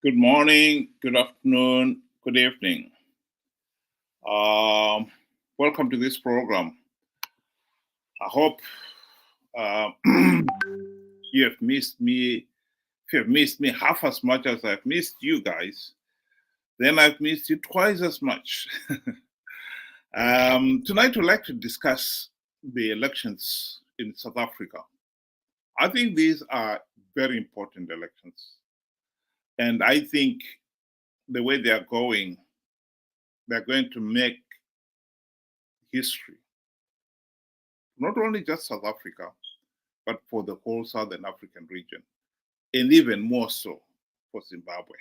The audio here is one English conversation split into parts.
Good morning, good afternoon, good evening. Um, Welcome to this program. I hope uh, you have missed me. If you have missed me half as much as I've missed you guys, then I've missed you twice as much. Tonight, we'd like to discuss the elections in South Africa. I think these are very important elections. And I think the way they are going, they're going to make history, not only just South Africa, but for the whole Southern African region, and even more so for Zimbabwe.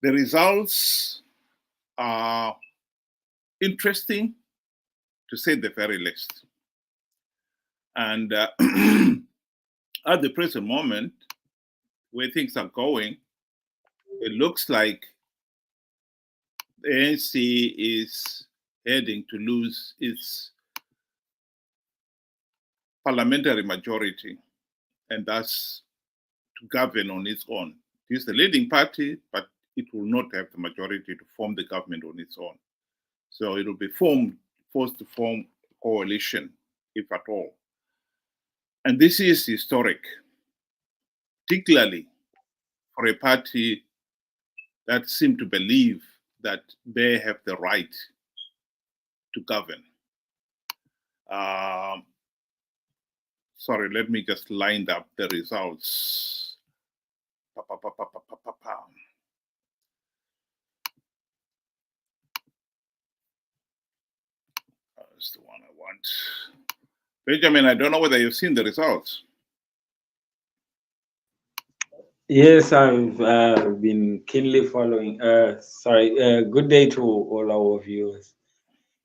The results are interesting, to say the very least. And at the present moment, where things are going, it looks like the ANC is heading to lose its parliamentary majority and thus to govern on its own. It is the leading party, but it will not have the majority to form the government on its own. So it will be forced to form a coalition, if at all. And this is historic, particularly for a party that seem to believe that they have the right to govern. Sorry, let me just line up the results. That's the one I want. Benjamin, I don't know whether you've seen the results. Yes, I've been keenly following. Good day to all our viewers.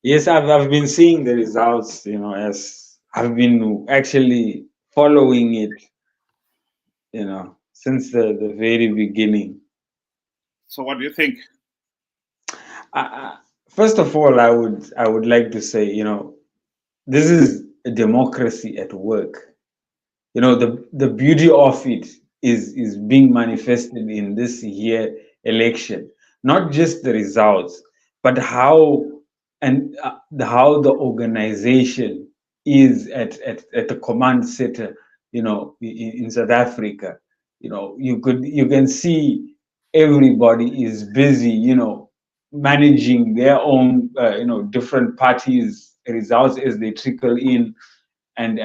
Yes, I've been seeing the results, as I've been actually following it, since the very beginning. So what do you think? First of all, I would like to say, this is a democracy at work. The beauty of it is being manifested in this year election, not just the results, but how how the organization is at the command center, in South Africa. You can see everybody is busy, managing their own, different parties' results as they trickle in, and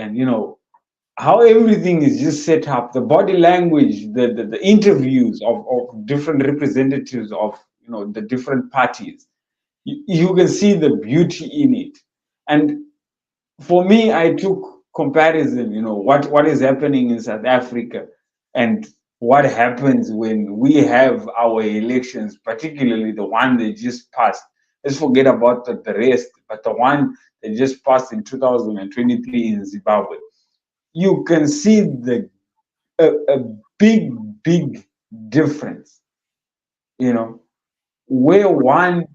how everything is just set up, the body language, the interviews of different representatives of the different parties. You can see the beauty in it. And for me, I took comparison, what is happening in South Africa and what happens when we have our elections, particularly the one that just passed. Let's forget about the rest, but the one that just passed in 2023 in Zimbabwe. You can see a big difference, where one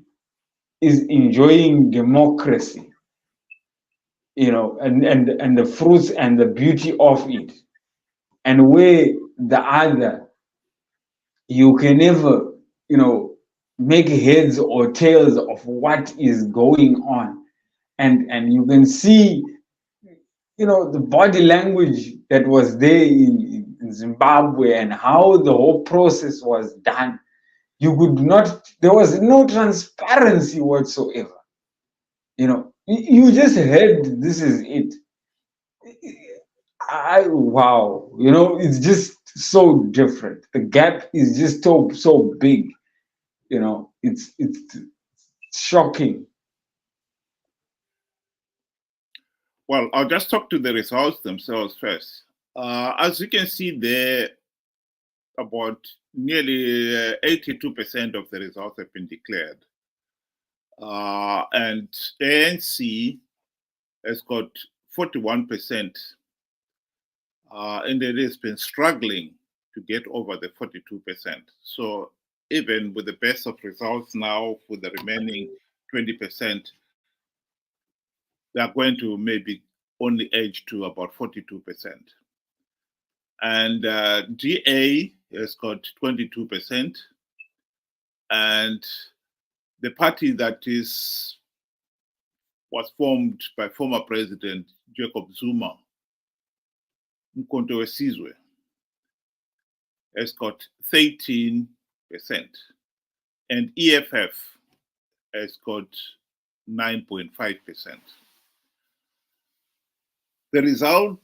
is enjoying democracy, and the fruits and the beauty of it, and where the other, you can never, make heads or tails of what is going on. And you can see, the body language that was there in Zimbabwe, and how the whole process was done. There was no transparency whatsoever. You just heard, this is it. Wow, it's just so different. The gap is just so big. It's shocking. Well, I'll just talk to the results themselves first. As you can see there, about nearly 82% of the results have been declared. And ANC has got 41%, and it has been struggling to get over the 42%. So even with the best of results now, with the remaining 20%, they are going to maybe only edge to about 42%. And DA has got 22%, and the party that was formed by former President Jacob Zuma, Mkhonto weSizwe, has got 13%, and EFF has got 9.5%. The result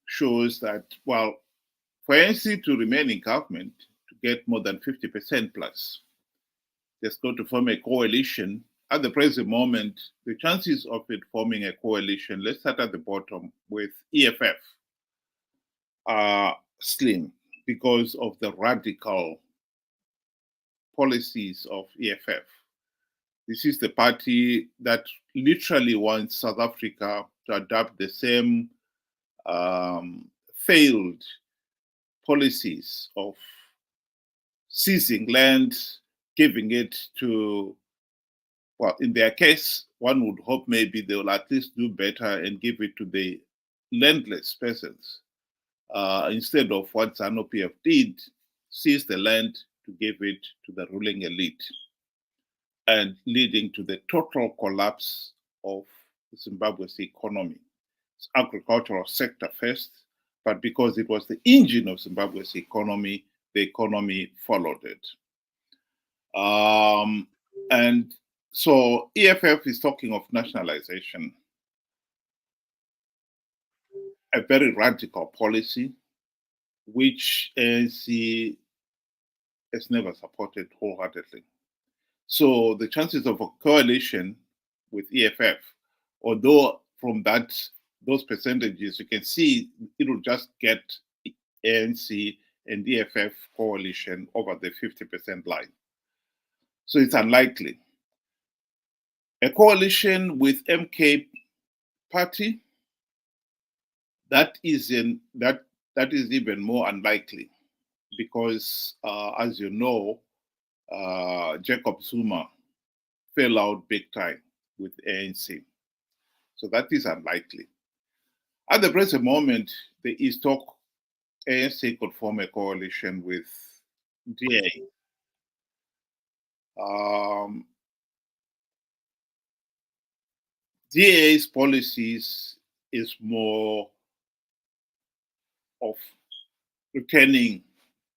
shows that, well, for ANC to remain in government, to get more than 50% plus, there's got to form a coalition. At the present moment, the chances of it forming a coalition, let's start at the bottom with EFF, are slim because of the radical policies of EFF. This is the party that literally wants South Africa to adopt the same failed policies of seizing land, giving it to, well, in their case, one would hope maybe they will at least do better and give it to the landless peasants instead of what Zanu PF did, seize the land to give it to the ruling elite, and leading to the total collapse of Zimbabwe's economy. It's agricultural sector first, but because it was the engine of Zimbabwe's economy, the economy followed it. And so EFF is talking of nationalization, a very radical policy, which ANC has never supported wholeheartedly. So the chances of a coalition with EFF, although from those percentages, you can see it will just get ANC and EFF coalition over the 50% line. So it's unlikely. A coalition with MK party, that is even more unlikely because, as you know, Jacob Zuma fell out big time with ANC. So that is unlikely. At the present moment, there is talk ANC could form a coalition with DA. DA's policies is more of retaining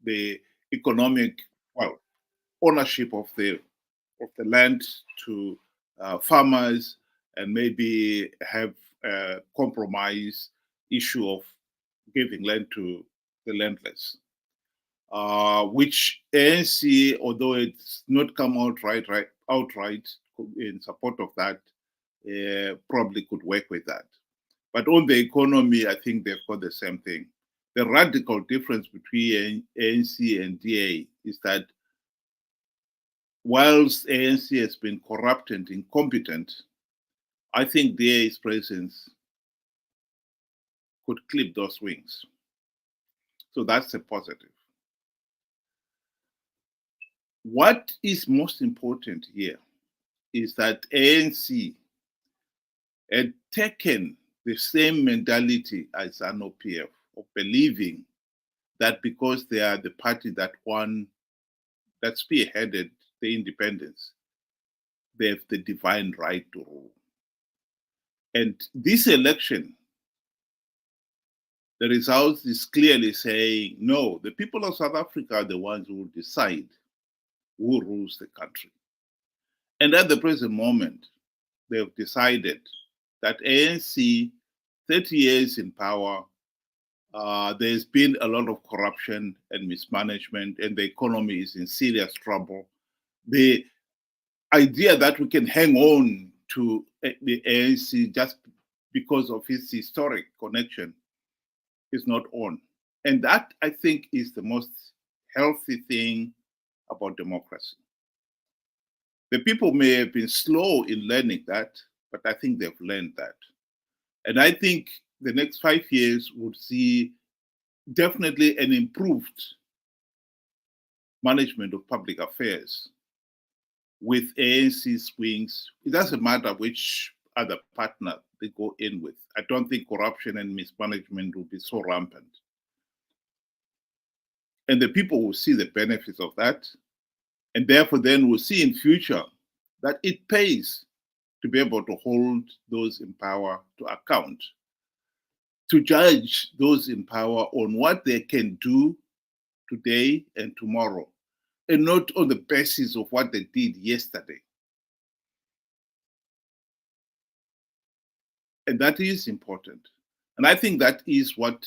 the economic, well, ownership of the land to farmers, and maybe have a compromise issue of giving land to the landless, which ANC, although it's not come outright in support of that, probably could work with that. But on the economy, I think they've got the same thing. The radical difference between ANC and DA is that whilst ANC has been corrupt and incompetent, I think DA's presence could clip those wings. So that's a positive. What is most important here is that ANC had taken the same mentality as Zanu PF of believing that because they are the party that spearheaded the independence, they have the divine right to rule. And this election, the results is clearly saying, no, the people of South Africa are the ones who will decide who rules the country. And at the present moment, they have decided that ANC, 30 years in power, there's been a lot of corruption and mismanagement, and the economy is in serious trouble. The idea that we can hang on to the ANC just because of its historic connection is not on. And that, I think, is the most healthy thing about democracy. The people may have been slow in learning that, but I think they've learned that. And I think the next 5 years would see definitely an improved management of public affairs with ANC's wings. It doesn't matter which other partner they go in with. I don't think corruption and mismanagement will be so rampant. And the people will see the benefits of that. And therefore, then we'll see in future that it pays to be able to hold those in power to account, to judge those in power on what they can do today and tomorrow, and not on the basis of what they did yesterday. And that is important. And I think that is what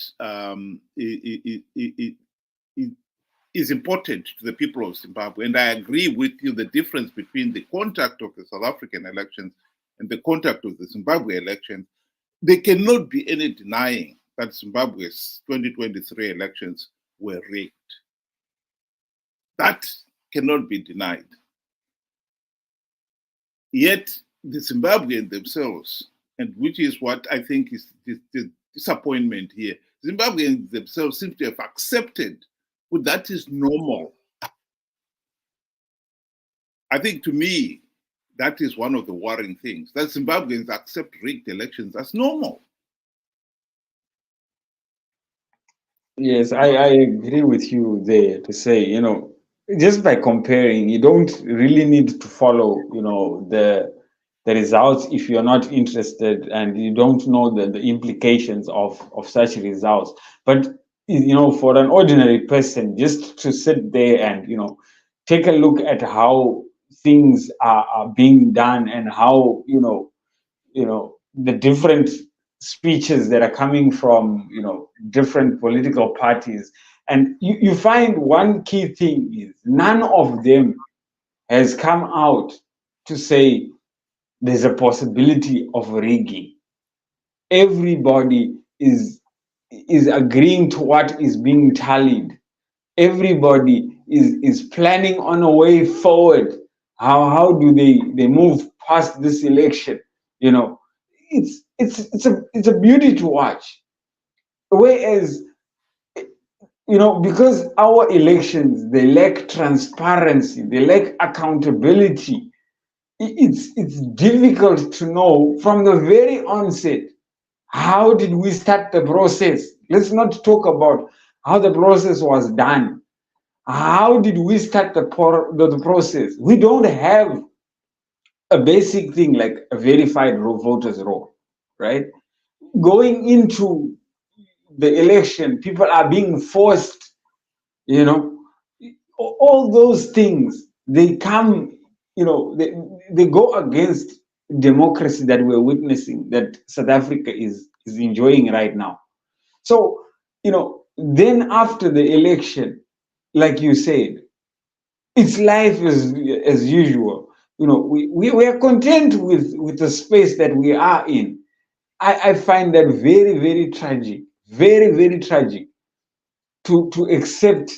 is important to the people of Zimbabwe. And I agree with you, the difference between the conduct of the South African elections and the conduct of the Zimbabwe elections, there cannot be any denying that Zimbabwe's 2023 elections were rigged. That cannot be denied. Yet the Zimbabweans themselves, and which is what I think is the disappointment here, Zimbabweans themselves seem to have accepted that is normal. I think, to me, that is one of the worrying things, that Zimbabweans accept rigged elections as normal. Yes, I agree with you there to say, just by comparing, you don't really need to follow, the results if you're not interested and you don't know the implications of such results. But, for an ordinary person, just to sit there and, take a look at how things are being done and how, the different speeches that are coming from, different political parties. And you find one key thing is none of them has come out to say there's a possibility of rigging. Everybody is agreeing to what is being tallied. Everybody is planning on a way forward. How do they move past this election? It's a beauty to watch. Whereas, because our elections, they lack transparency, they lack accountability. It's difficult to know from the very onset, how did we start the process? Let's not talk about how the process was done. How did we start the process? We don't have a basic thing like a verified voters roll, right? Going into the election, people are being forced, all those things, they come, they go against democracy that we're witnessing, that South Africa is enjoying right now. So, then after the election, like you said, it's life as usual. We are content with the space that we are in. I find that very, very tragic, very, very tragic to accept,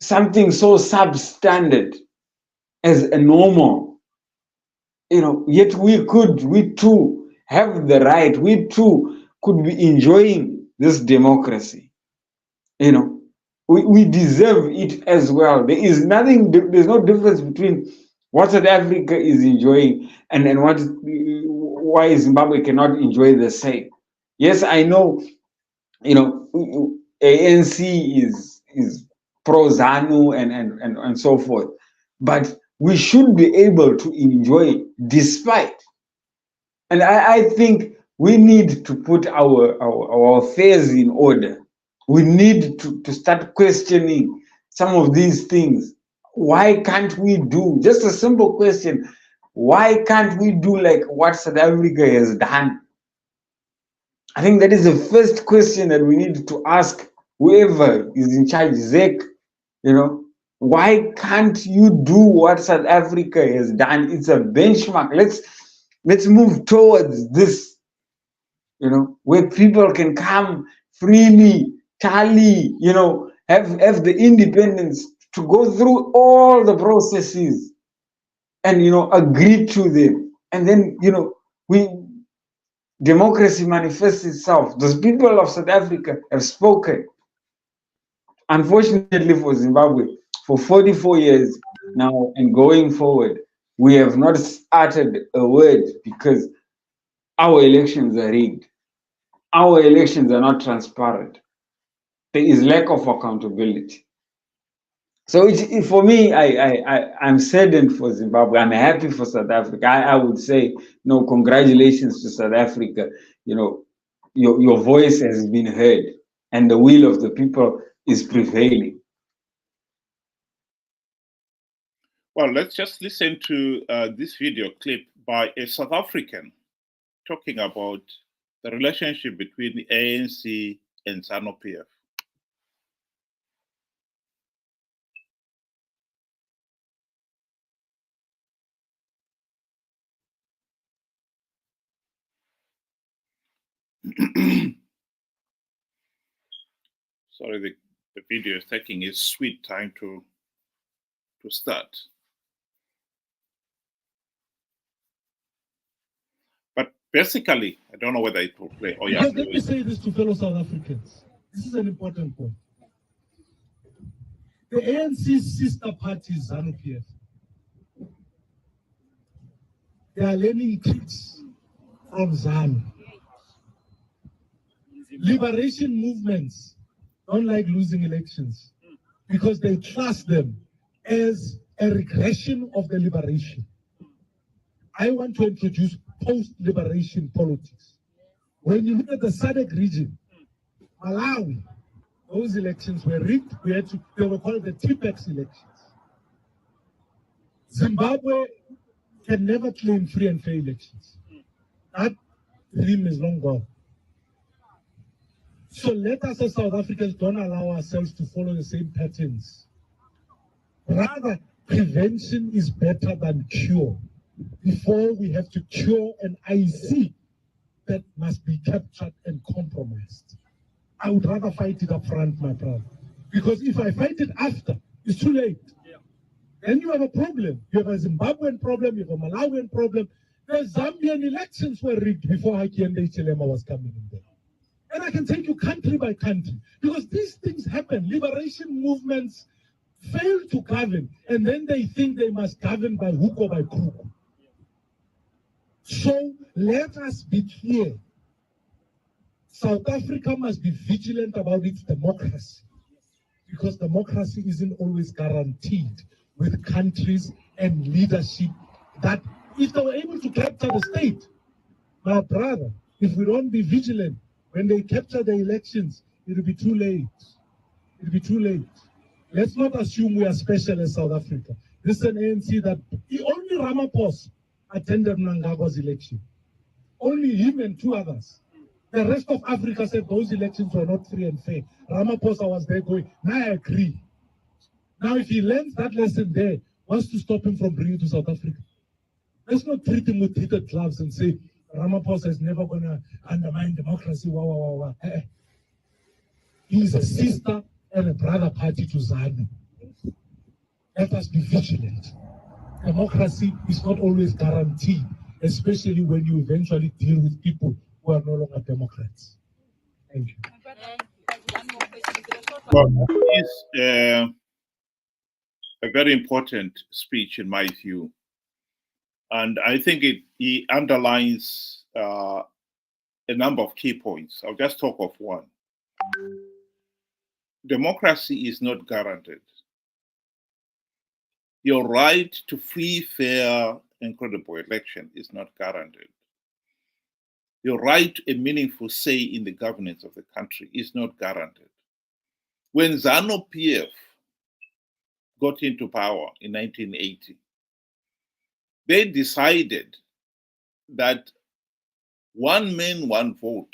something so substandard as a normal. Yet we too have the right, we too could be enjoying this democracy. We deserve it as well. There's no difference between what South Africa is enjoying and why Zimbabwe cannot enjoy the same. Yes, I know, ANC is pro Zanu and so forth, but we should be able to enjoy despite. And I think we need to put our affairs in order. We need to start questioning some of these things. Why can't we do, just a simple question, why can't we do like what South Africa has done? I think that is the first question that we need to ask whoever is in charge, Zek, why can't you do what South Africa has done? It's a benchmark. Let's move towards this, where people can come freely, tally, have the independence to go through all the processes and, agree to them. And then, democracy manifests itself. Those people of South Africa have spoken. Unfortunately for Zimbabwe, for 44 years now and going forward, we have not uttered a word because our elections are rigged. Our elections are not transparent. there is lack of accountability. So for me, I'm saddened for Zimbabwe. I'm happy for South Africa. I would say, no, congratulations to South Africa. You know, your voice has been heard, and the will of the people is prevailing. Well, let's just listen to this video clip by a South African talking about the relationship between the ANC and Zanu PF. Sorry, the video is taking its sweet time to start. But basically, I don't know whether it will play. Oh, yeah. Because let me say this to fellow South Africans. This is an important point. The ANC's sister party, Zanu PF, they are learning tricks from Zanu. Liberation movements don't like losing elections because they trust them as a regression of the liberation. I want to introduce post-liberation politics. When you look at the SADC region, Malawi, those elections were rigged. They were called the TPEX elections. Zimbabwe can never claim free and fair elections. That dream is long gone. So let us as South Africans don't allow ourselves to follow the same patterns. Rather, prevention is better than cure. Before we have to cure an IC that must be captured and compromised. I would rather fight it up front, my brother. Because if I fight it after, it's too late. Yeah. Then you have a problem. You have a Zimbabwean problem, you have a Malawian problem. The Zambian elections were rigged before Hakainde Hichilema was coming in there. And I can take you country by country. Because these things happen. Liberation movements fail to govern, and then they think they must govern by hook or by crook. So let us be clear. South Africa must be vigilant about its democracy, because democracy isn't always guaranteed with countries and leadership that, if they were able to capture the state, my brother, if we don't be vigilant, when they capture the elections, it'll be too late. It'll be too late. Let's not assume we are special as South Africa. This is an ANC that only Ramaphosa attended Mnangagwa's election. Only him and two others. The rest of Africa said those elections were not free and fair. Ramaphosa was there going, now I agree. Now if he learns that lesson there, what's to stop him from bringing it to South Africa? Let's not treat him with heated gloves and say, Ramaphosa is never going to undermine democracy. Wah, wah, wah, wah. He's a sister and a brother party to Zanu. Let us be vigilant. Democracy is not always guaranteed, especially when you eventually deal with people who are no longer Democrats. Thank you. Well, it's a very important speech in my view. And I think it underlines a number of key points. I'll just talk of one. Democracy is not guaranteed. Your right to free, fair, and credible election is not guaranteed. Your right to a meaningful say in the governance of the country is not guaranteed. When Zanu PF got into power in 1980, they decided that one man, one vote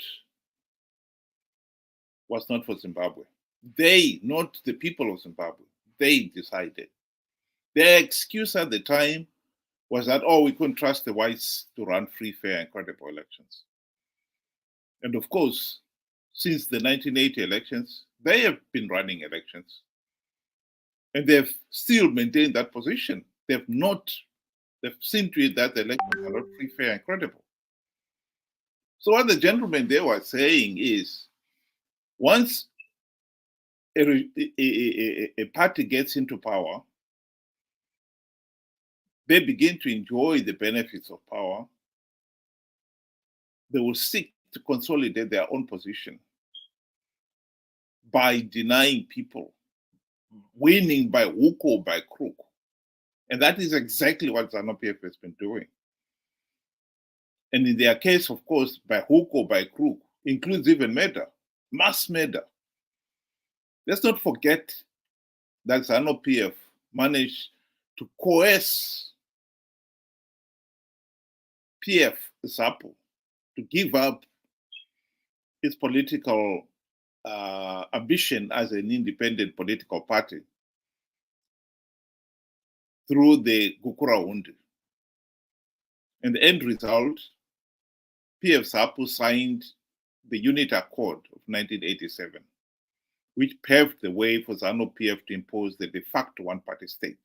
was not for Zimbabwe. They, not the people of Zimbabwe, they decided. Their excuse at the time was that, oh, we couldn't trust the whites to run free, fair, and credible elections. And of course, since the 1980 elections, they have been running elections. And they've still maintained that position. They've seen to it that the elections are not free, fair, and credible. So what the gentleman there was saying is, once a party gets into power, they begin to enjoy the benefits of power. They will seek to consolidate their own position. by denying people, winning by hook or by crook. And that is exactly what Zanu PF has been doing. And in their case, of course, by hook or by crook, includes even murder, mass murder. Let's not forget that Zanu PF managed to coerce PF ZAPU to give up its political ambition as an independent political party through the Gukurahundi. And the end result, PF ZAPU signed the Unit Accord of 1987, which paved the way for Zanu PF to impose the de facto one-party state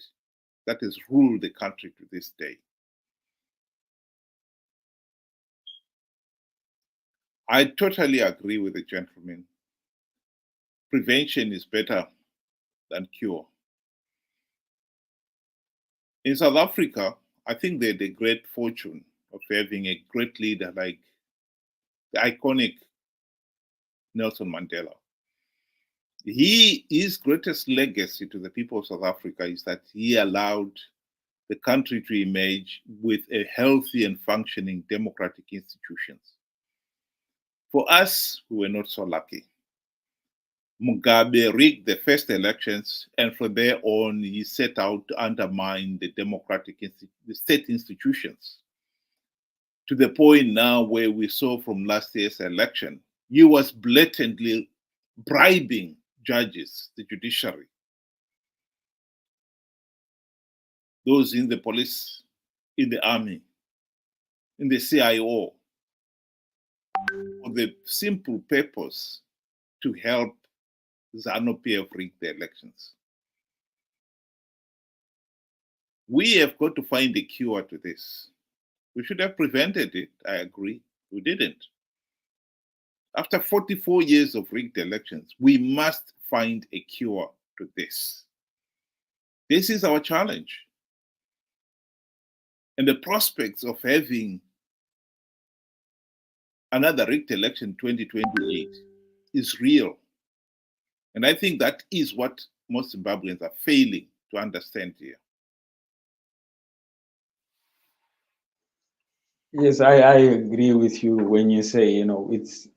that has ruled the country to this day. I totally agree with the gentleman. Prevention is better than cure. In South Africa, I think they had the great fortune of having a great leader like the iconic Nelson Mandela. His greatest legacy to the people of South Africa is that he allowed the country to emerge with a healthy and functioning democratic institutions. For us, we were not so lucky. Mugabe rigged the first elections, and from there on, he set out to undermine the democratic the state institutions, to the point now where we saw from last year's election, he was blatantly bribing judges, the judiciary, those in the police, in the army, in the CIO, for the simple purpose to help Zanu PF rig the elections. We have got to find a cure to this. We should have prevented it, I agree. We didn't. After 44 years of rigged elections, we must find a cure to this. This is our challenge. And the prospects of having another rigged election 2028 is real. And I think that is what most Zimbabweans are failing to understand here. Yes, I agree with you when you say, you know, it's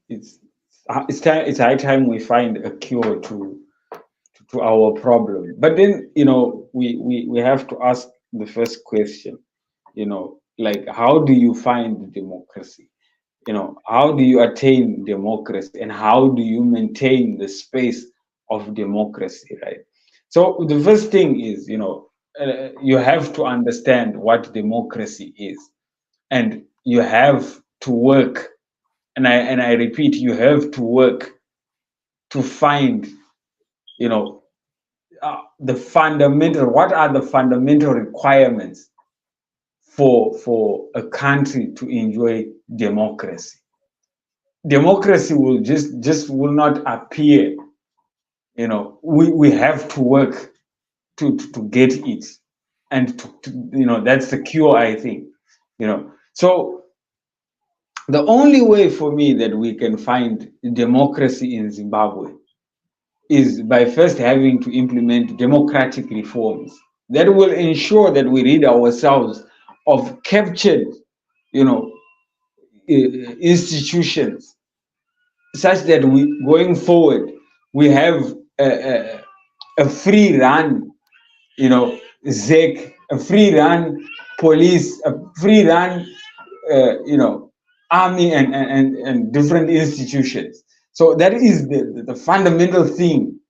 high time we find a cure to our problem. But then, you know, we have to ask the first question, you know, like, how do you find democracy? You know, how do you attain democracy, and how do you maintain the space of democracy, right? So the first thing is, you know, you have to understand what democracy is, and you have to work, and I repeat, you have to work to find, you know, the fundamental, what are the fundamental requirements for a country to enjoy democracy. Democracy will just will not appear. You know, we have to work to get it, and to you know, that's the cure, I think. You know, so the only way for me that we can find democracy in Zimbabwe is by first having to implement democratic reforms that will ensure that we rid ourselves of captured, you know, institutions, such that we, going forward, we have a free run, you know, ZEC, a free run police, a free run, you know, army and different institutions. So that is the fundamental thing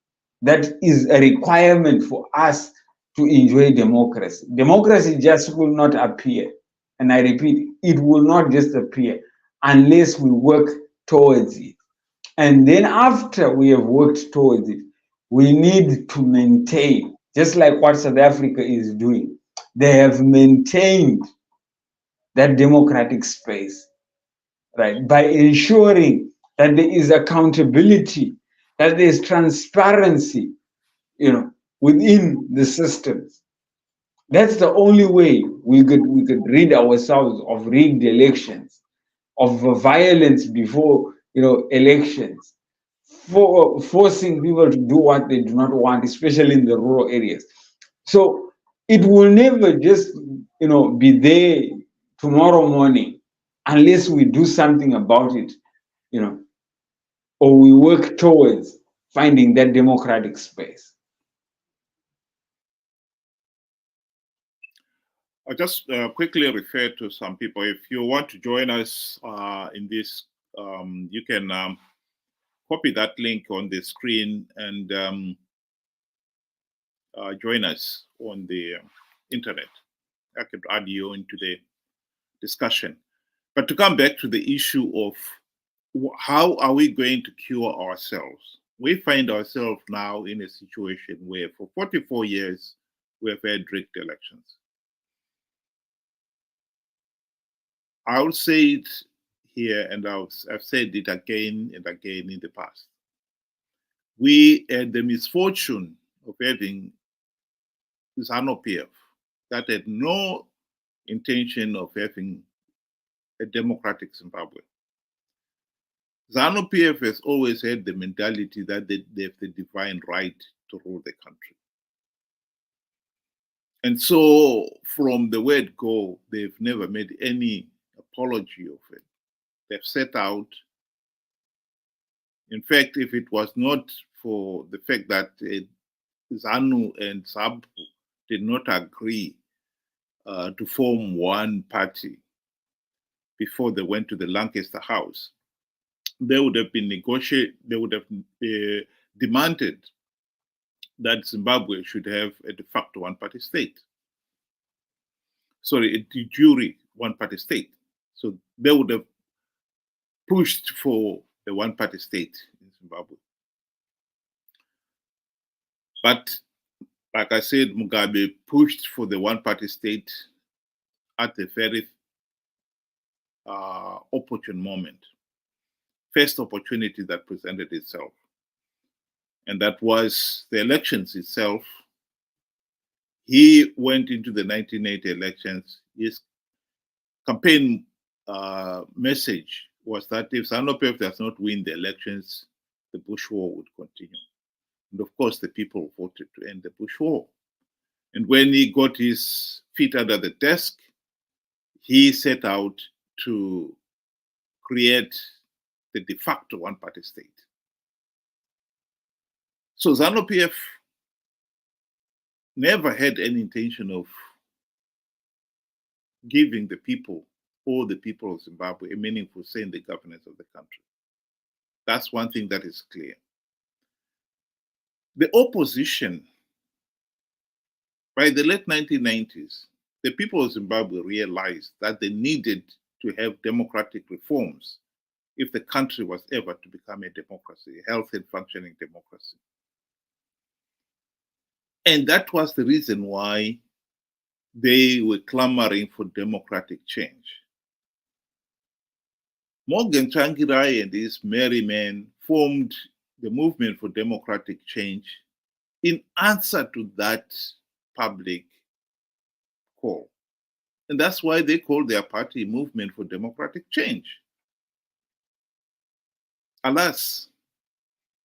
that is a requirement for us to enjoy democracy. Democracy just will not appear. And I repeat, it will not just appear unless we work towards it. And then after we have worked towards it, we need to maintain, just like what South Africa is doing. They have maintained that democratic space, right, by ensuring that there is accountability, that there is transparency, you know, within the systems. That's the only way we could rid ourselves of rigged elections, of violence before, you know, elections, forcing people to do what they do not want, especially in the rural areas. So it will never just, be there tomorrow morning unless we do something about it, you know, or we work towards finding that democratic space. I'll just quickly refer to some people. If you want to join us in this, you can copy that link on the screen and join us on the internet. I could add you into the discussion. But to come back to the issue of how are we going to cure ourselves? We find ourselves now in a situation where for 44 years we have had rigged elections. I'll say it here, and I've said it again and again in the past. We had the misfortune of having Zanu PF that had no intention of having a democratic Zimbabwe. Zanu PF has always had the mentality that they have the divine right to rule the country. And so from the word go, they've never made any apology of it. They've set out. In fact, if it was not for the fact that Zanu and Zab did not agree to form one party before they went to the Lancaster House, they would have been they would have demanded that Zimbabwe should have a de facto one-party state. Sorry, a de jure one-party state. So they would have pushed for a one-party state in Zimbabwe. But like I said, Mugabe pushed for the one-party state at a very opportune moment. First opportunity that presented itself. And that was the elections itself. He went into the 1980 elections. His campaign message was that if Zanu PF does not win the elections, the Bush War would continue. And of course, the people voted to end the Bush War. And when he got his feet under the desk, he set out to create the de facto one-party state. So Zanu PF never had any intention of giving the people, all the people of Zimbabwe, a meaningful say in the governance of the country. That's one thing that is clear. The opposition, by the late 1990s, the people of Zimbabwe realized that they needed to have democratic reforms if the country was ever to become a democracy, a healthy and functioning democracy. And that was the reason why they were clamoring for democratic change. Morgan Tsvangirai and his merry men formed the Movement for Democratic Change in answer to that public call. And that's why they called their party Movement for Democratic Change. Alas,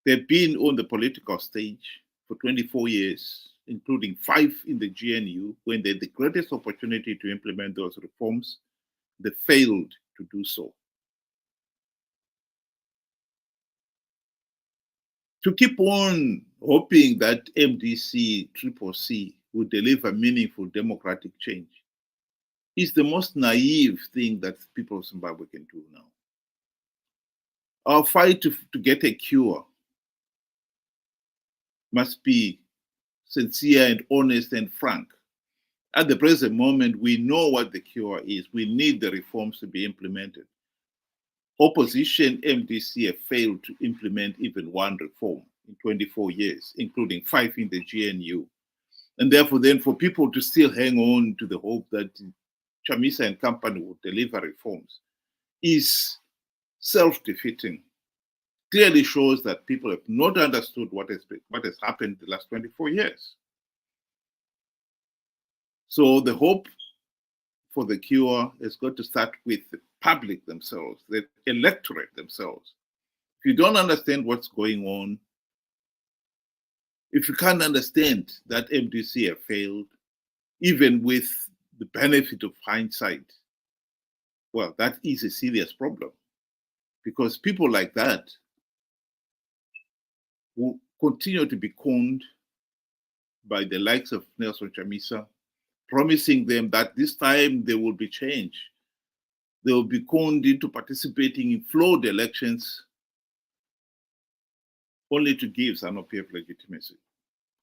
they've been on the political stage for 24 years, including 5 in the GNU, when they had the greatest opportunity to implement those reforms. They failed to do so. To keep on hoping that MDC, CCC would deliver meaningful democratic change is the most naive thing that people of Zimbabwe can do now. Our fight to get a cure must be sincere and honest and frank. At the present moment, we know what the cure is. We need the reforms to be implemented. Opposition MDC have failed to implement even one reform in 24 years, including 5 in the GNU. And therefore, then for people to still hang on to the hope that Chamisa and company will deliver reforms is self-defeating. Clearly shows that people have not understood what has happened the last 24 years. So the hope for the cure has got to start with the public themselves, the electorate themselves. If you don't understand what's going on, if you can't understand that MDC have failed, even with the benefit of hindsight, well, that is a serious problem. Because people like that will continue to be conned by the likes of Nelson Chamisa, promising them that this time there will be change. They will be conned into participating in flawed elections only to give Zanu PF legitimacy.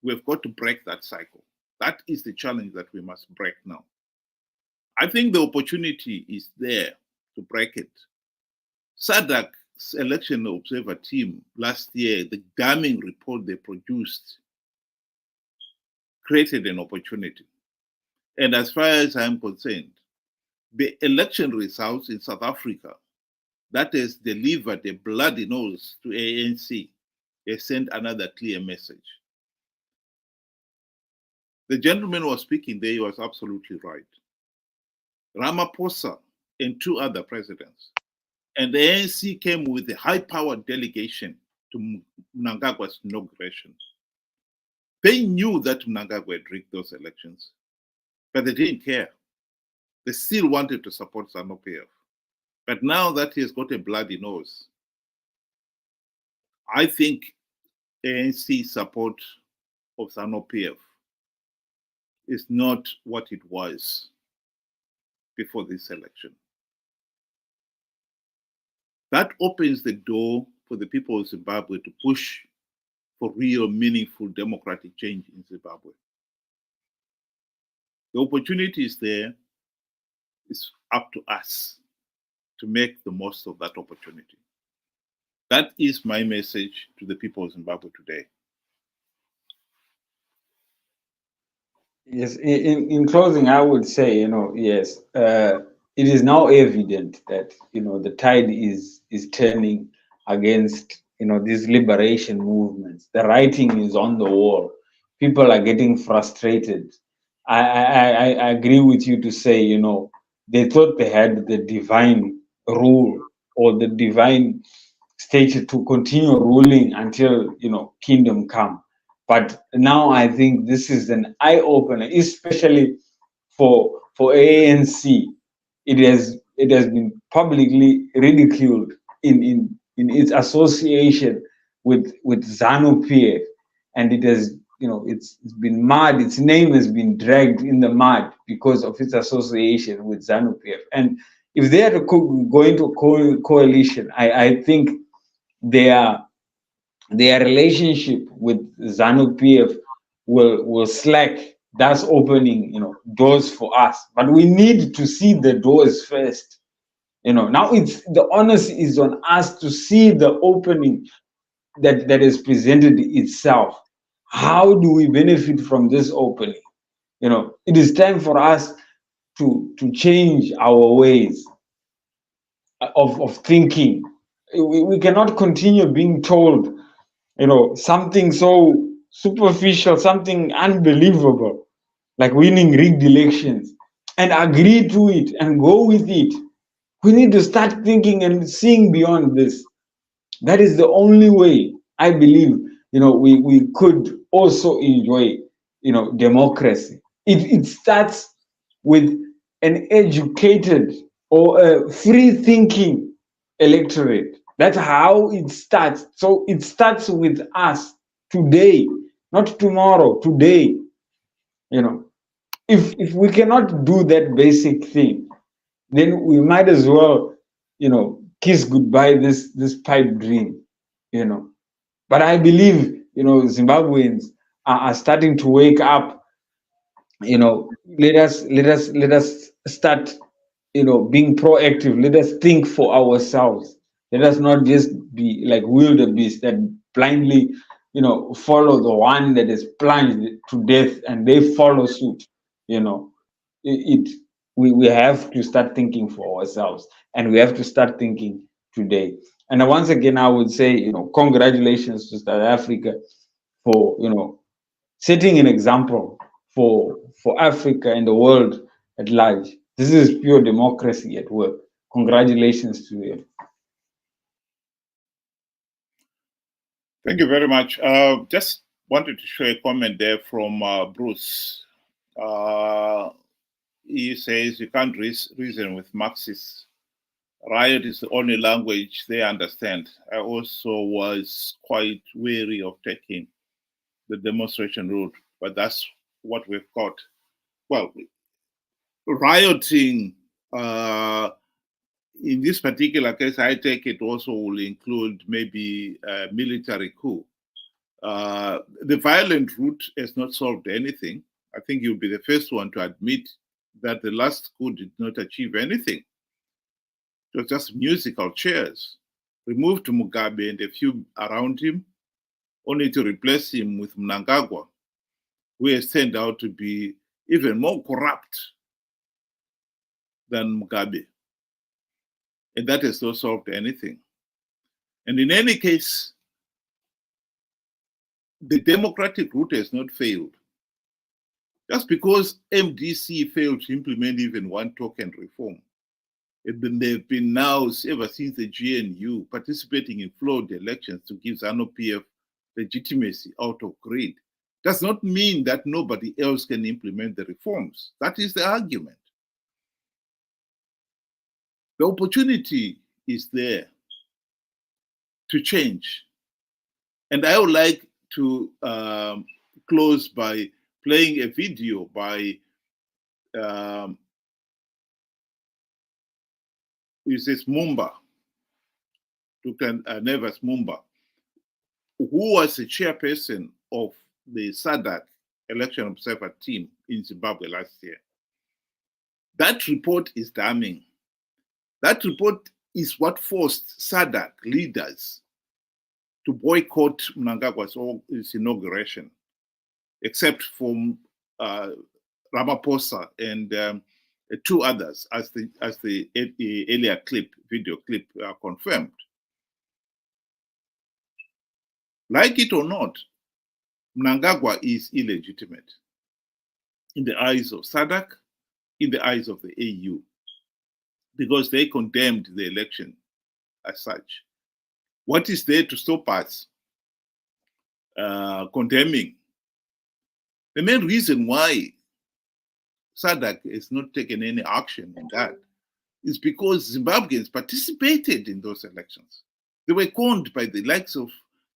We've got to break that cycle. That is the challenge that we must break now. I think the opportunity is there to break it. SADC's election observer team last year, the damning report they produced created an opportunity. And as far as I'm concerned, the election results in South Africa that has delivered a bloody nose to ANC has sent another clear message. The gentleman who was speaking there, he was absolutely right. Ramaphosa and two other presidents, and the ANC came with a high-powered delegation to Mnangagwa's inauguration. They knew that Mnangagwa had rigged those elections, but they didn't care. They still wanted to support Zanu PF. But now that he has got a bloody nose, I think ANC support of Zanu PF is not what it was before this election. That opens the door for the people of Zimbabwe to push for real, meaningful democratic change in Zimbabwe. The opportunity is there. It's up to us to make the most of that opportunity. That is my message to the people of Zimbabwe today. Yes, in closing, I would say, yes, it is now evident that, the tide is turning against, these liberation movements. The writing is on the wall. People are getting frustrated. I agree with you to say, they thought they had the divine rule or the divine state to continue ruling until, kingdom come. But now I think this is an eye opener, especially for ANC. It has been publicly ridiculed in its association with Zanu PF, and it has it's been mud. Its name has been dragged in the mud because of its association with Zanu PF. And if they are to go into a coalition, I think their relationship with Zanu PF will slack, thus opening doors for us. But we need to see the doors first. Now it's the onus is on us to see the opening that is presented itself. How do we benefit from this opening? It is time for us to change our ways of thinking. We cannot continue being told something so superficial, something unbelievable, like winning rigged elections, and agree to it and go with it. We need to start thinking and seeing beyond this. That is the only way, I believe, we could also enjoy, democracy. It starts with an educated or a free thinking electorate. That's how it starts. So it starts with us today, not tomorrow, today. If we cannot do that basic thing, then we might as well, kiss goodbye this pipe dream, But I believe, Zimbabweans are starting to wake up. Let us start, being proactive. Let us think for ourselves. Let us not just be like wildebeest that blindly, follow the one that is plunged to death and they follow suit. We have to start thinking for ourselves, and we have to start thinking today. And once again, I would say, congratulations to South Africa for, setting an example for Africa and the world at large. This is pure democracy at work. Congratulations to you. Thank you very much. Just wanted to share a comment there from Bruce. He says you can't reason with Marxists. Riot is the only language they understand. I also was quite wary of taking the demonstration route, but that's what we've got. Well, rioting in this particular case, I take it also will include maybe a military coup. The violent route has not solved anything. I think you'll be the first one to admit that the last coup did not achieve anything. It was just musical chairs. Removed Mugabe and a few around him, only to replace him with Mnangagwa, who has turned out to be even more corrupt than Mugabe. And that has not solved anything. And in any case, the democratic route has not failed. Just because MDC failed to implement even one token reform, and they've been now, ever since the GNU, participating in flawed elections to give Zanu PF legitimacy out of greed, does not mean that nobody else can implement the reforms. That is the argument. The opportunity is there to change. And I would like to close by playing a video by Mrs. Mumba, Nevas Mumba, who was the chairperson of the SADC election observer team in Zimbabwe last year. That report is damning. That report is what forced SADC leaders to boycott Mnangagwa's inauguration, except for Ramaphosa and two others, as the earlier video clip confirmed. Like it or not, Mnangagwa is illegitimate in the eyes of SADC, in the eyes of the AU, because they condemned the election as such. What is there to stop us condemning? The main reason why SADC has not taken any action on that is because Zimbabweans participated in those elections. They were conned by the likes of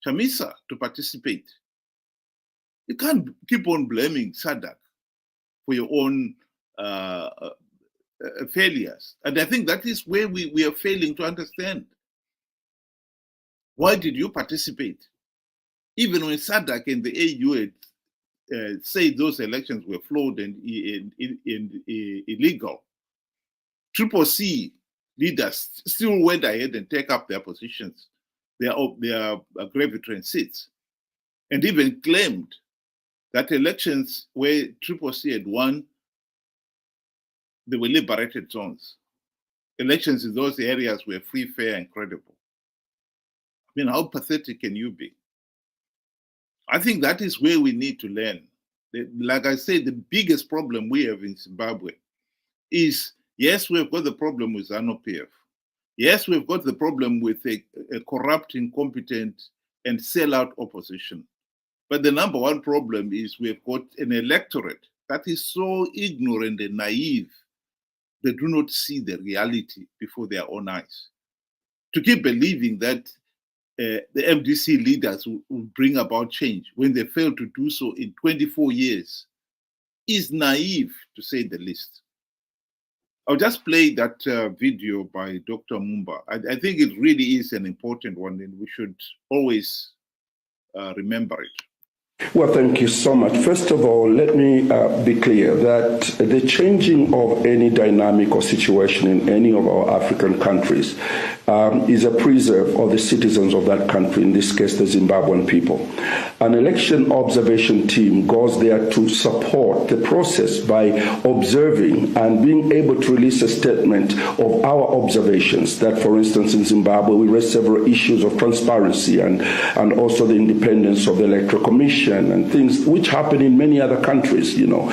Chamisa to participate. You can't keep on blaming SADC for your own failures. And I think that is where we are failing to understand. Why did you participate? Even when SADC and the AU had said those elections were flawed and illegal, CCC leaders still went ahead and take up their positions, their gravity seats, and even claimed that elections where CCC had won, they were liberated zones. Elections in those areas were free, fair, and credible. I mean, how pathetic can you be? I think that is where we need to learn. Like I said, the biggest problem we have in Zimbabwe is, yes, we've got the problem with Zanu PF. Yes, we've got the problem with a corrupt, incompetent, and sellout opposition. But the number one problem is we've got an electorate that is so ignorant and naive, they do not see the reality before their own eyes. To keep believing that the MDC leaders will bring about change when they failed to do so in 24 years is naive, to say the least. I'll just play that video by Dr. Mumba. I think it really is an important one, and we should always remember it. Well, thank you so much. First of all, let me be clear that the changing of any dynamic or situation in any of our African countries is a preserve of the citizens of that country, in this case, the Zimbabwean people. An election observation team goes there to support the process by observing and being able to release a statement of our observations that, for instance, in Zimbabwe, we raised several issues of transparency and also the independence of the Electoral Commission, corruption and things which happen in many other countries, you know.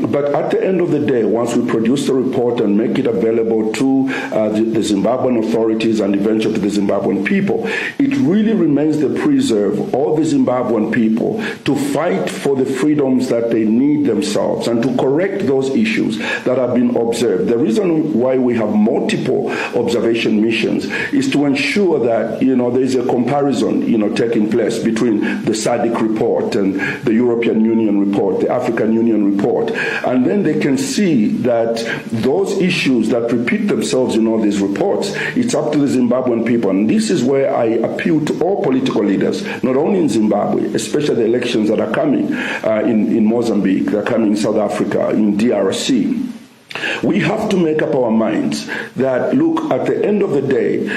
But at the end of the day, once we produce the report and make it available to the Zimbabwean authorities and eventually to the Zimbabwean people, it really remains the preserve of the Zimbabwean people to fight for the freedoms that they need themselves and to correct those issues that have been observed. The reason why we have multiple observation missions is to ensure that, you know, there's a comparison, you know, taking place between the SADC report and the European Union report, the African Union report, and then they can see that those issues that repeat themselves in all these reports, it's up to the Zimbabwean people. And this is where I appeal to all political leaders, not only in Zimbabwe, especially the elections that are coming in Mozambique, that are coming in South Africa, in DRC. We have to make up our minds that, look, at the end of the day,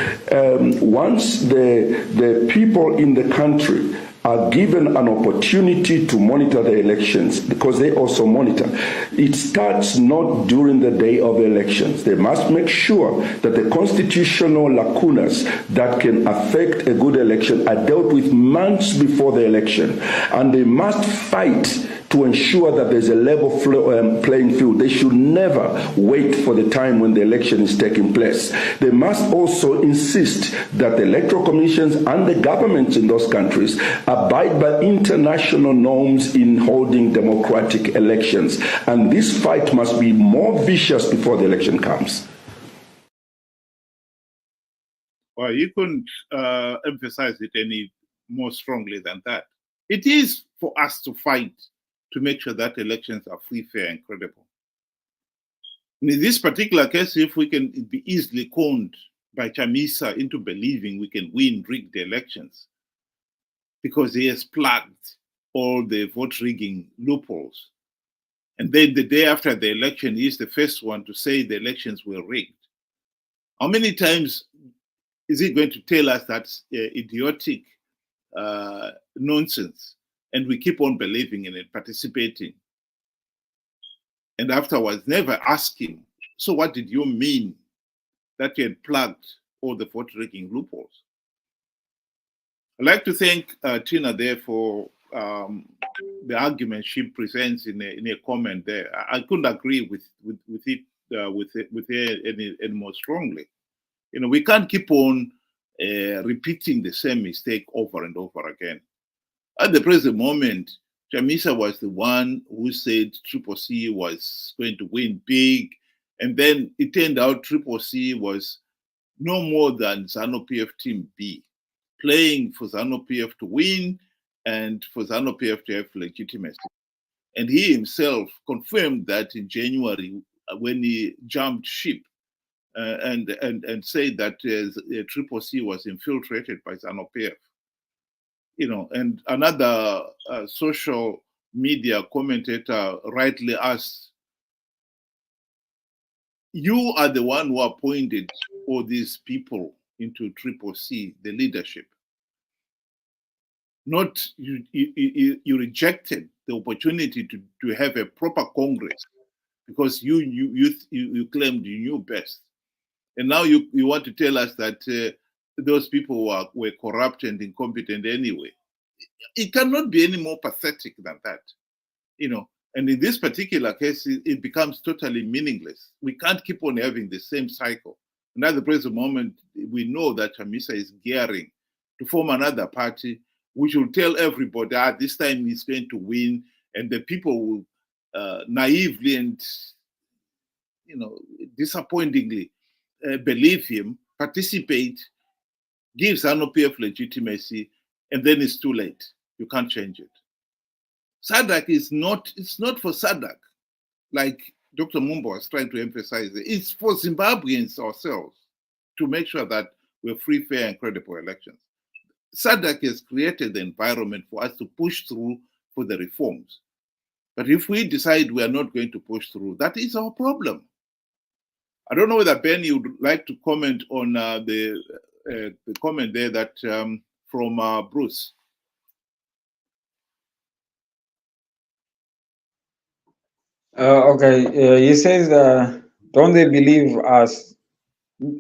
once the people in the country are given an opportunity to monitor the elections, because they also monitor, it starts not during the day of elections. They must make sure that the constitutional lacunas that can affect a good election are dealt with months before the election, and they must fight to ensure that there's a level playing field. They should never wait for the time when the election is taking place. They must also insist that the electoral commissions and the governments in those countries abide by international norms in holding democratic elections. And this fight must be more vicious before the election comes. Well, you couldn't emphasize it any more strongly than that. It is for us to fight to make sure that elections are free, fair, and credible. In this particular case, if we can be easily conned by Chamisa into believing we can win rigged elections because he has plugged all the vote rigging loopholes, and then the day after the election, he is the first one to say the elections were rigged. How many times is he going to tell us that's idiotic nonsense? And we keep on believing in it, participating. And afterwards, never ask him, so what did you mean that you had plugged all the vote rigging loopholes? I'd like to thank Tina there for the argument she presents in a comment there. I couldn't agree with her any more strongly. You know, we can't keep on repeating the same mistake over and over again. At the present moment, Chamisa was the one who said Triple C was going to win big, and then it turned out Triple C was no more than Zanu PF Team B, playing for Zanu PF to win and for Zanu PF to have legitimacy. And he himself confirmed that in January when he jumped ship and said that Triple C was infiltrated by Zanu PF. You know, and another social media commentator rightly asked, you are the one who appointed all these people into Triple C, the leadership. Not you rejected the opportunity to have a proper Congress because you claimed you knew best. And now you want to tell us that those people were corrupt and incompetent anyway. It cannot be any more pathetic than that, you know. And in this particular case, it becomes totally meaningless. We can't keep on having the same cycle. And at the present moment, we know that Chamisa is gearing to form another party, which will tell everybody, this time he's going to win, and the people will naively and, you know, disappointingly believe him, participate, gives Zanu PF legitimacy, and then it's too late. You can't change it. SADC is not, it's not for SADC, like Dr. Mumba was trying to emphasize. It's for Zimbabweans ourselves to make sure that we're free, fair, and credible elections. SADC has created the environment for us to push through for the reforms. But if we decide we are not going to push through, that is our problem. I don't know whether Ben, you would like to comment on the comment there that from Bruce. Okay, he says, don't they believe us?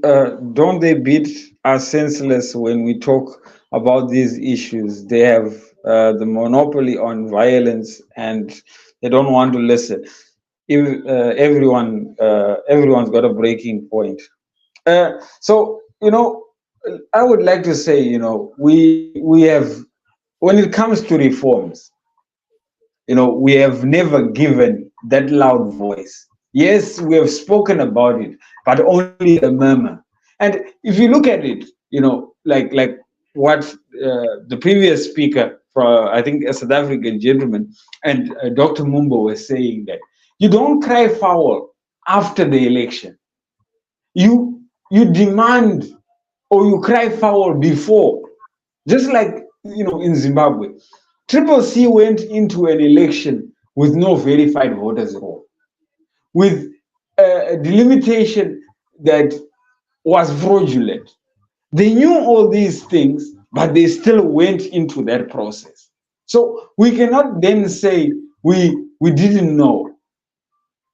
Don't they beat us senseless when we talk about these issues? They have the monopoly on violence, and they don't want to listen. If, everyone's got a breaking point. So I would like to say, we have, when it comes to reforms, we have never given that loud voice. Yes, we have spoken about it, but only a murmur. And if you look at it, like what the previous speaker, for I think a South African gentleman, and Dr. Mumbo was saying that you don't cry foul after the election. You demand, or you cry foul before. Just like in Zimbabwe, Triple C went into an election with no verified voters roll, with a delimitation that was fraudulent. They knew all these things, but they still went into that process. So we cannot then say we didn't know.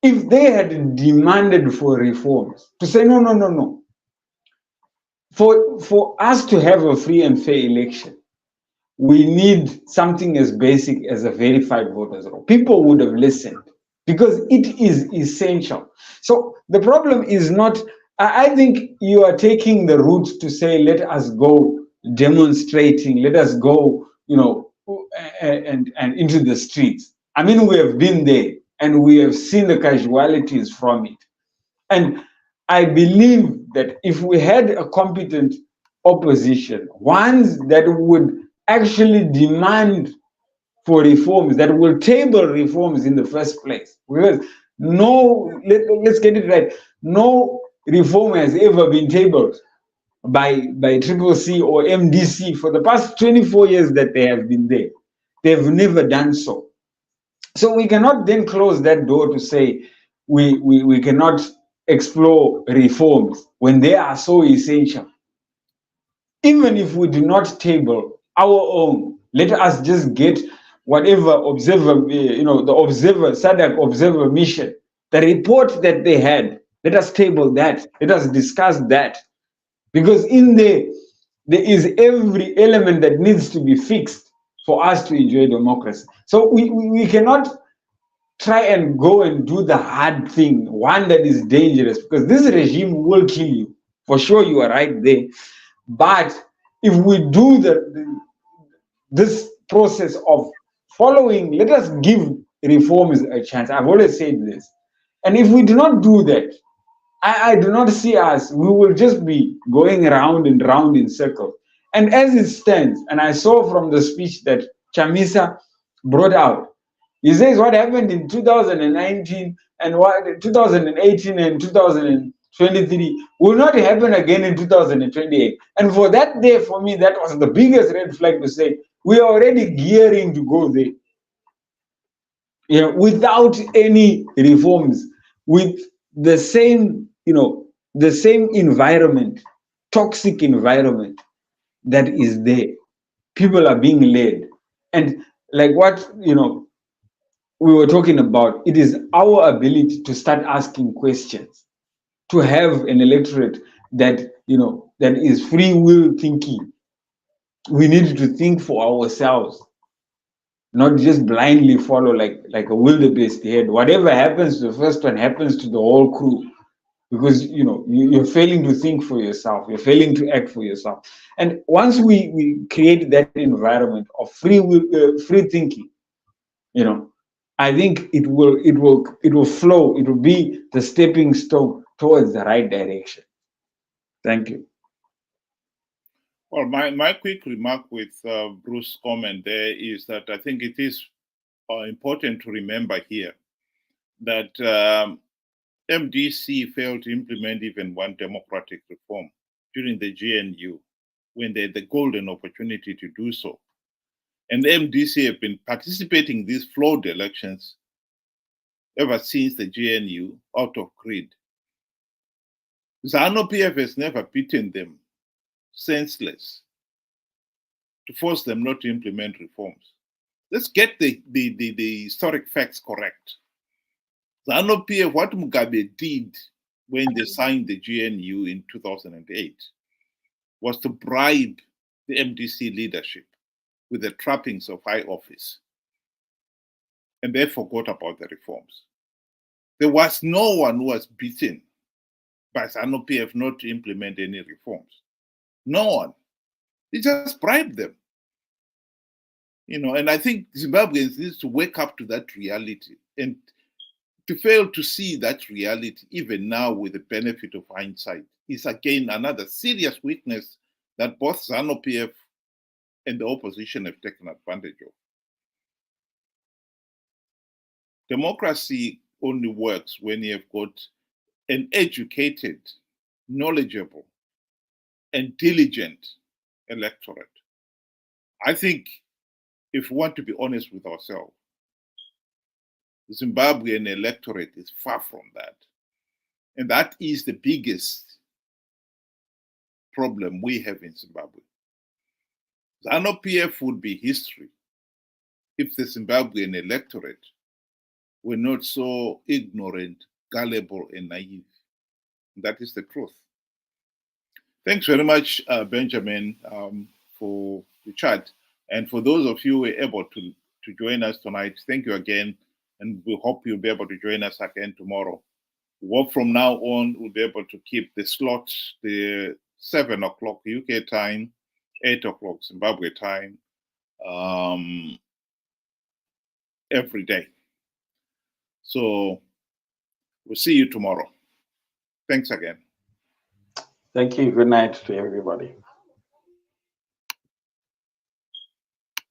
If they had demanded for reforms, to say no. For us to have a free and fair election, we need something as basic as a verified voters roll. People would have listened because it is essential. So the problem is not, I think you are taking the route to say, let us go demonstrating, let us go, and into the streets. I mean, we have been there and we have seen the casualties from it. And I believe that if we had a competent opposition, ones that would actually demand for reforms, that will table reforms in the first place, because let's get it right, no reform has ever been tabled by Triple C or MDC for the past 24 years that they have been there. They've never done so. So we cannot then close that door to say we cannot explore reforms when they are so essential. Even if we do not table our own, let us just get whatever observer, the observer, SADC observer mission, the report that they had, let us table that, let us discuss that. Because in there is every element that needs to be fixed for us to enjoy democracy. So we cannot try and go and do the hard thing, one that is dangerous, because this regime will kill you. For sure, you are right there. But if we do this process of following, let us give reforms a chance. I've always said this. And if we do not do that, I do not see us, we will just be going round and round in circles. And as it stands, and I saw from the speech that Chamisa brought out, he says what happened in 2019 and what 2018 and 2023 will not happen again in 2028. And for that day, for me, that was the biggest red flag to say, we are already gearing to go there. Without any reforms, with the same, the same environment, toxic environment that is there. People are being led. And like what, we were talking about, it is our ability to start asking questions, to have an electorate that, that is free will thinking. We need to think for ourselves, not just blindly follow like a wildebeest head. Whatever happens to the first one happens to the whole crew, because you're failing to think for yourself, you're failing to act for yourself. And once we create that environment of free will, free thinking, I think it will flow. It will be the stepping stone towards the right direction. Thank you. Well, my quick remark with Bruce's comment there is that I think it is important to remember here that MDC failed to implement even one democratic reform during the GNU when they had the golden opportunity to do so. And the MDC have been participating in these flawed elections ever since the GNU out of greed. Zanu PF has never beaten them senseless to force them not to implement reforms. Let's get the historic facts correct. Zanu PF, what Mugabe did when they signed the GNU in 2008 was to bribe the MDC leadership with the trappings of high office. And they forgot about the reforms. There was no one who was beaten by Zanu PF not to implement any reforms. No one. He just bribed them. And I think Zimbabweans need to wake up to that reality, and to fail to see that reality, even now with the benefit of hindsight, is again another serious weakness that both Zanu PF and the opposition have taken advantage of. Democracy only works when you have got an educated, knowledgeable, and diligent electorate. I think if we want to be honest with ourselves, the Zimbabwean electorate is far from that. And that is the biggest problem we have in Zimbabwe. Zanu PF would be history if the Zimbabwean electorate were not so ignorant, gullible, and naive. That is the truth. Thanks very much, Benjamin, for the chat. And for those of you who were able to join us tonight, thank you again. And we hope you'll be able to join us again tomorrow. We hope from now on, we'll be able to keep the slot, the 7 o'clock UK time, 8 o'clock Zimbabwe time, every day. So we'll see you tomorrow. Thanks again. Thank you. Good night to everybody.